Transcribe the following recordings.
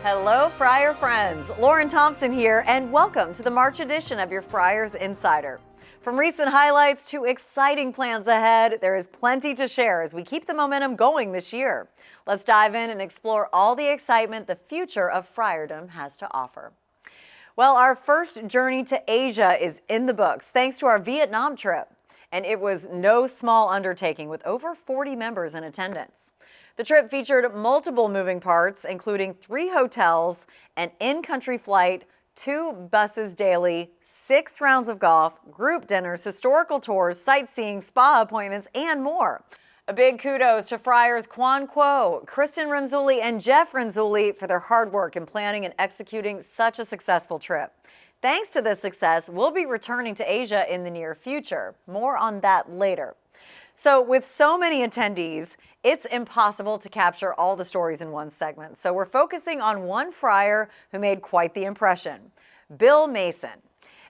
Hello, Friar friends. Lauren Thompson here, and welcome to the March edition of your Friars Insider. From recent highlights to exciting plans ahead, there is plenty to share as we keep the momentum going this year. Let's dive in and explore all the excitement the future of friardom has to offer. Well, our first journey to Asia is in the books thanks to our Vietnam trip. And it was no small undertaking with over 40 members in attendance. The trip featured multiple moving parts, including 3 hotels, an in-country flight, 2 buses daily, 6 rounds of golf, group dinners, historical tours, sightseeing, spa appointments, and more. A big kudos to Friars Quan Quo, Kristen Renzulli, and Jeff Renzulli for their hard work in planning and executing such a successful trip. Thanks to this success, we'll be returning to Asia in the near future. More on that later. So with so many attendees, it's impossible to capture all the stories in one segment. So we're focusing on one friar who made quite the impression, Bill Mason.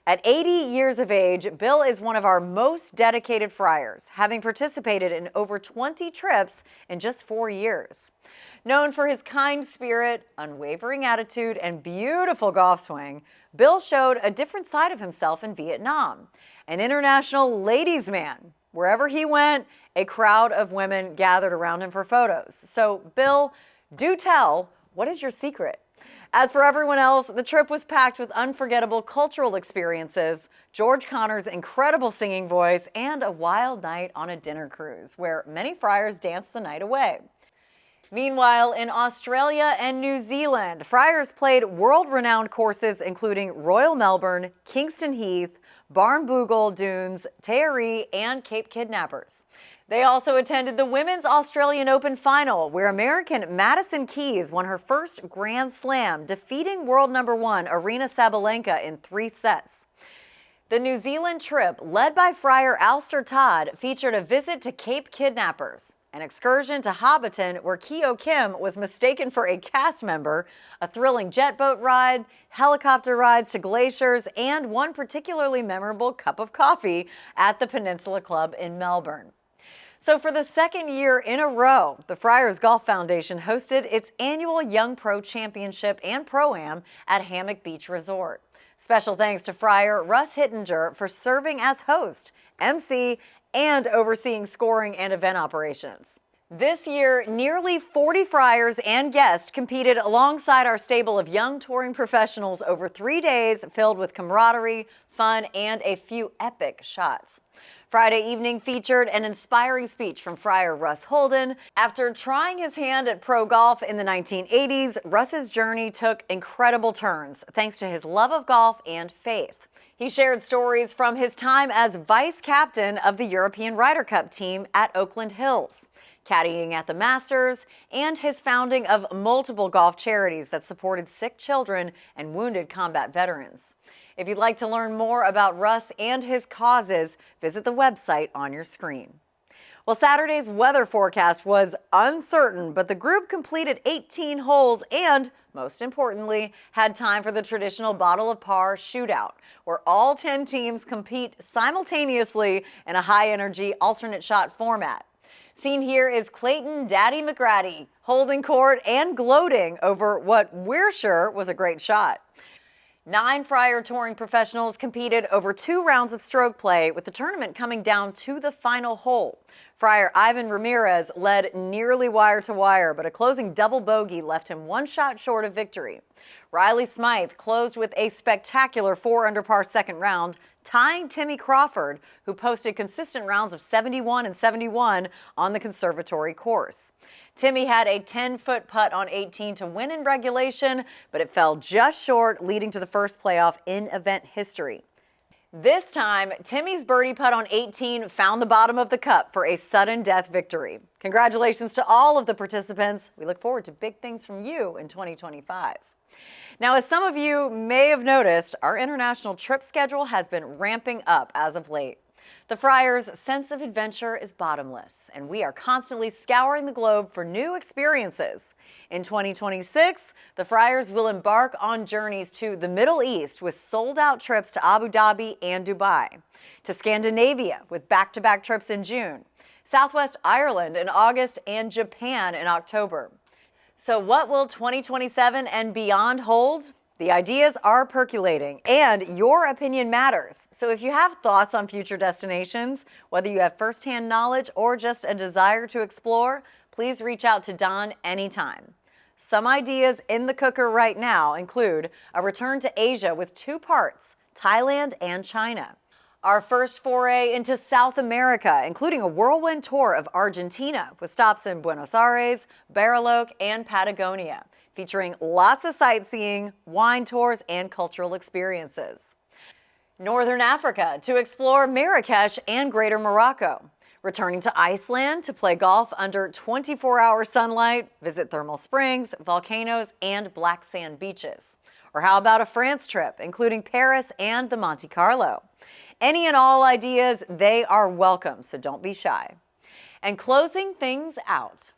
At 80 years of age, Bill is one of our most dedicated friars, having participated in over 20 trips in just 4 years. Known for his kind spirit, unwavering attitude, and beautiful golf swing, Bill showed a different side of himself in Vietnam, an international ladies' man. Wherever he went, a crowd of women gathered around him for photos. So, Bill, do tell, what is your secret? As for everyone else, the trip was packed with unforgettable cultural experiences, George Connor's incredible singing voice, and a wild night on a dinner cruise, where many friars danced the night away. Meanwhile, in Australia and New Zealand, friars played world-renowned courses including Royal Melbourne, Kingston Heath, Barnbougle Dunes, Taree, and Cape Kidnappers. They also attended the Women's Australian Open Final, where American Madison Keys won her first Grand Slam, defeating world number 1 Aryna Sabalenka in 3 sets. The New Zealand trip, led by Friar Alistair Todd, featured a visit to Cape Kidnappers, an excursion to Hobbiton where Keo Kim was mistaken for a cast member, a thrilling jet boat ride, helicopter rides to glaciers, and one particularly memorable cup of coffee at the Peninsula Club in Melbourne. So for the second year in a row, the Friars Golf Foundation hosted its annual Young Pro Championship and Pro-Am at Hammock Beach Resort. Special thanks to Friar Russ Hittinger for serving as host, MC, and overseeing scoring and event operations. This year, nearly 40 friars and guests competed alongside our stable of young touring professionals over 3 days filled with camaraderie, fun, and a few epic shots. Friday evening featured an inspiring speech from Friar Russ Holden. After trying his hand at pro golf in the 1980s, Russ's journey took incredible turns thanks to his love of golf and faith. He shared stories from his time as vice captain of the European Ryder Cup team at Oakland Hills, caddying at the Masters, and his founding of multiple golf charities that supported sick children and wounded combat veterans. If you'd like to learn more about Russ and his causes, visit the website on your screen. Well, Saturday's weather forecast was uncertain, but the group completed 18 holes and, most importantly, had time for the traditional bottle of par shootout, where all 10 teams compete simultaneously in a high-energy alternate shot format. Seen here is Clayton Daddy McGratty holding court and gloating over what we're sure was a great shot. 9 Friar touring professionals competed over 2 rounds of stroke play, with the tournament coming down to the final hole. Friar Ivan Ramirez led nearly wire to wire, but a closing double bogey left him 1 shot short of victory. Riley Smythe closed with a spectacular 4 under par second round, tying Timmy Crawford, who posted consistent rounds of 71 and 71 on the conservatory course. Timmy had a 10-foot putt on 18 to win in regulation, but it fell just short, leading to the first playoff in event history. This time, Timmy's birdie putt on 18 found the bottom of the cup for a sudden death victory. Congratulations to all of the participants. We look forward to big things from you in 2025. Now, as some of you may have noticed, our international trip schedule has been ramping up as of late. The Friars' sense of adventure is bottomless, and we are constantly scouring the globe for new experiences. In 2026, the Friars will embark on journeys to the Middle East with sold-out trips to Abu Dhabi and Dubai, to Scandinavia with back-to-back trips in June, Southwest Ireland in August, and Japan in October. So what will 2027 and beyond hold? The ideas are percolating, and your opinion matters. So if you have thoughts on future destinations, whether you have firsthand knowledge or just a desire to explore, please reach out to Don anytime. Some ideas in the cooker right now include a return to Asia with 2 parts, Thailand and China. Our first foray into South America, including a whirlwind tour of Argentina with stops in Buenos Aires, Bariloche, and Patagonia, featuring lots of sightseeing, wine tours, and cultural experiences. Northern Africa to explore Marrakesh and Greater Morocco. Returning to Iceland to play golf under 24-hour sunlight, visit thermal springs, volcanoes, and black sand beaches. Or how about a France trip, including Paris and the Monte Carlo? Any and all ideas, they are welcome, so don't be shy. And closing things out,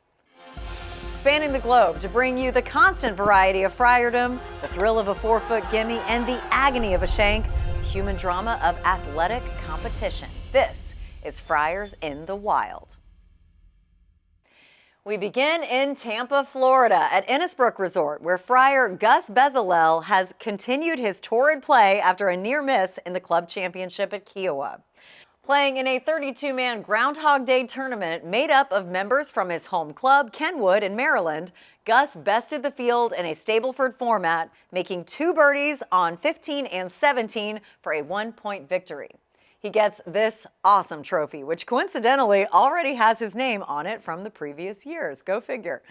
spanning the globe to bring you the constant variety of friardom, the thrill of a 4-foot gimme, and the agony of a shank, the human drama of athletic competition. This is Friars in the Wild. We begin in Tampa, Florida at Innisbrook Resort, where Friar Gus Bezalel has continued his torrid play after a near miss in the club championship at Kiowa. Playing in a 32-man Groundhog Day tournament made up of members from his home club, Kenwood in Maryland, Gus bested the field in a Stableford format, making 2 birdies on 15 and 17 for a 1-point victory. He gets this awesome trophy, which coincidentally already has his name on it from the previous years. Go figure.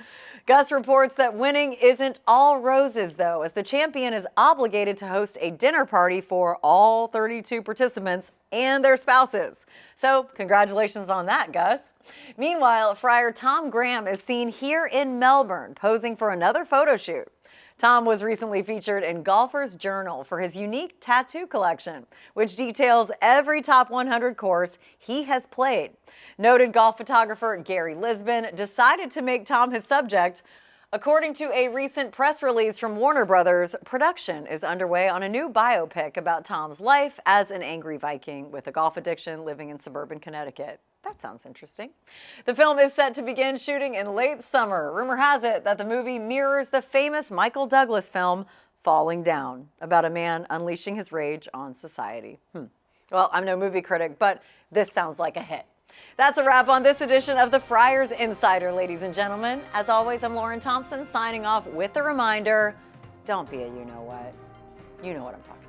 Gus reports that winning isn't all roses, though, as the champion is obligated to host a dinner party for all 32 participants and their spouses. So congratulations on that, Gus. Meanwhile, Friar Tom Graham is seen here in Melbourne posing for another photo shoot. Tom was recently featured in Golfer's Journal for his unique tattoo collection, which details every top 100 course he has played. Noted golf photographer Gary Lisbon decided to make Tom his subject. According to a recent press release from Warner Brothers, production is underway on a new biopic about Tom's life as an angry Viking with a golf addiction living in suburban Connecticut. That sounds interesting. The film is set to begin shooting in late summer. Rumor has it that the movie mirrors the famous Michael Douglas film Falling Down, about a man unleashing his rage on society. Well, I'm no movie critic, but this sounds like a hit. That's a wrap on this edition of the Friars Insider, ladies and gentlemen. As always, I'm Lauren Thompson signing off with a reminder, don't be a you-know-what. You know what I'm talking about.